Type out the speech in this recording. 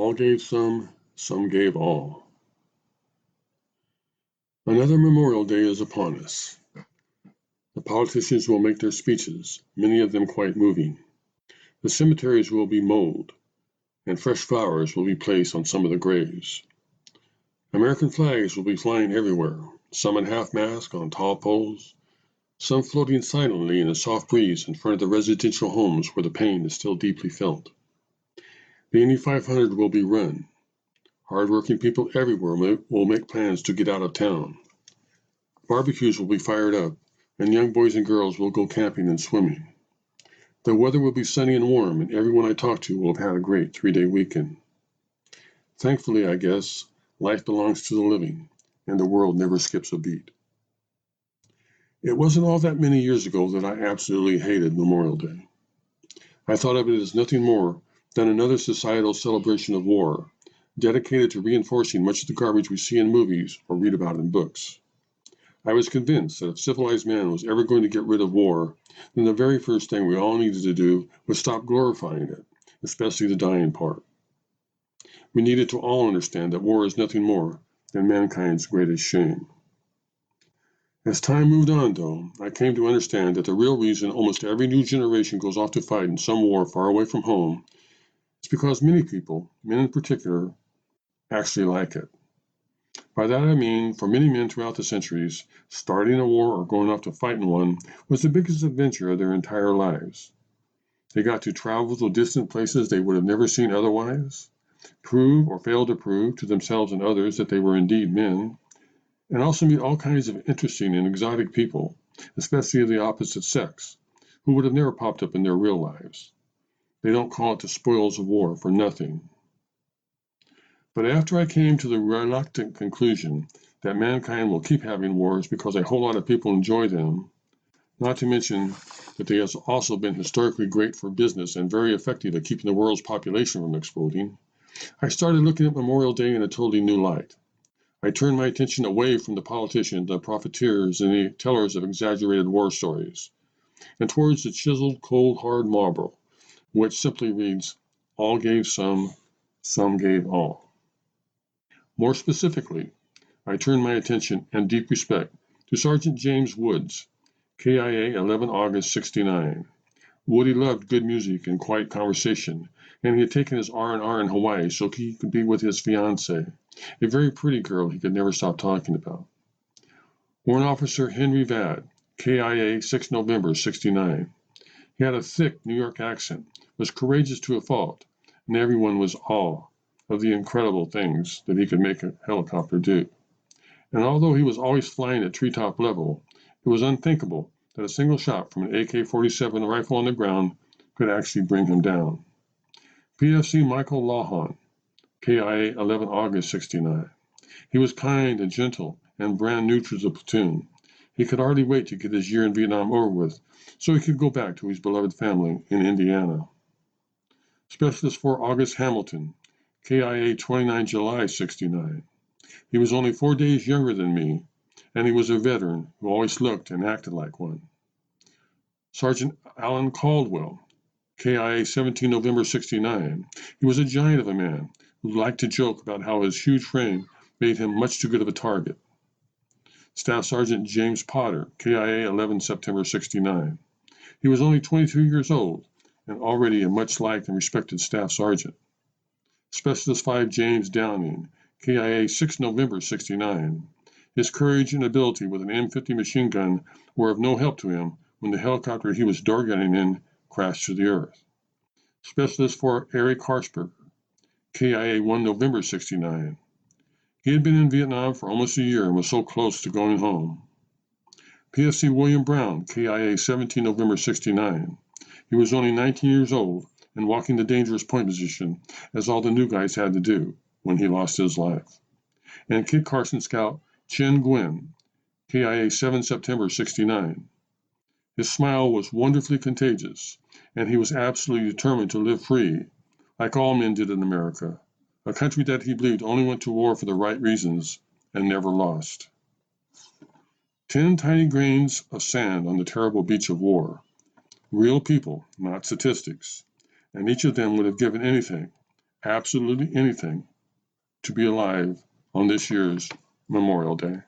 All gave some gave all. Another Memorial Day is upon us. The politicians will make their speeches, many of them quite moving. The cemeteries will be mowed, and fresh flowers will be placed on some of the graves. American flags will be flying everywhere, some at half-mast on tall poles, some floating silently in a soft breeze in front of the residential homes where the pain is still deeply felt. The Indy 500 will be run. Hard-working people everywhere will make plans to get out of town. Barbecues will be fired up, and young boys and girls will go camping and swimming. The weather will be sunny and warm, and everyone I talk to will have had a great 3-day weekend. Thankfully, I guess, life belongs to the living, and the world never skips a beat. It wasn't all that many years ago that I absolutely hated Memorial Day. I thought of it as nothing more than another societal celebration of war, dedicated to reinforcing much of the garbage we see in movies or read about in books. I was convinced that if civilized man was ever going to get rid of war, then the very first thing we all needed to do was stop glorifying it, especially the dying part. We needed to all understand that war is nothing more than mankind's greatest shame. As time moved on, though, I came to understand that the real reason almost every new generation goes off to fight in some war far away from home is because many people, men in particular, actually like it. By that I mean, for many men throughout the centuries, starting a war or going off to fight in one was the biggest adventure of their entire lives. They got to travel to distant places they would have never seen otherwise, prove or fail to prove to themselves and others that they were indeed men, and also meet all kinds of interesting and exotic people, especially of the opposite sex, who would have never popped up in their real lives. They don't call it the spoils of war for nothing. But after I came to the reluctant conclusion that mankind will keep having wars because a whole lot of people enjoy them, not to mention that they have also been historically great for business and very effective at keeping the world's population from exploding, I started looking at Memorial Day in a totally new light. I turned my attention away from the politicians, the profiteers, and the tellers of exaggerated war stories, and towards the chiseled, cold, hard Marlboro, which simply reads, all gave some gave all. More specifically, I turned my attention and deep respect to Sergeant James Woods, KIA 11 August 69. Woody loved good music and quiet conversation, and he had taken his R&R in Hawaii so he could be with his fiancée, a very pretty girl he could never stop talking about. Warrant Officer Henry Vad, KIA 6 November 69. He had a thick New York accent, was courageous to a fault, and everyone was awe of the incredible things that he could make a helicopter do. And although he was always flying at treetop level, it was unthinkable that a single shot from an AK-47 rifle on the ground could actually bring him down. PFC Michael Lawhon, KIA 11 August 69. He was kind and gentle and brand new to the platoon. He could hardly wait to get his year in Vietnam over with so he could go back to his beloved family in Indiana. Specialist 4 August Hamilton, KIA 29 July 69. He was only 4 days younger than me, and he was a veteran who always looked and acted like one. Sergeant Alan Caldwell, KIA 17 November 69. He was a giant of a man who liked to joke about how his huge frame made him much too good of a target. Staff Sergeant James Potter, KIA 11 September 69. He was only 22 years old and already a much liked and respected staff sergeant. Specialist 5 James Downing, KIA 6 November 69. His courage and ability with an M50 machine gun were of no help to him when the helicopter he was door gunning in crashed to the earth. Specialist 4 Eric Harsberger, KIA 1 November 69. He had been in Vietnam for almost a year and was so close to going home. PFC William Brown, KIA 17 November 69. He was only 19 years old and walking the dangerous point position as all the new guys had to do when he lost his life. And Kit Carson Scout Chen Nguyen, KIA 7 September 69. His smile was wonderfully contagious, and he was absolutely determined to live free, like all men did in America, a country that he believed only went to war for the right reasons and never lost. 10 tiny grains of sand on the terrible beach of war. Real people, not statistics, and each of them would have given anything, absolutely anything to be alive on this year's Memorial Day.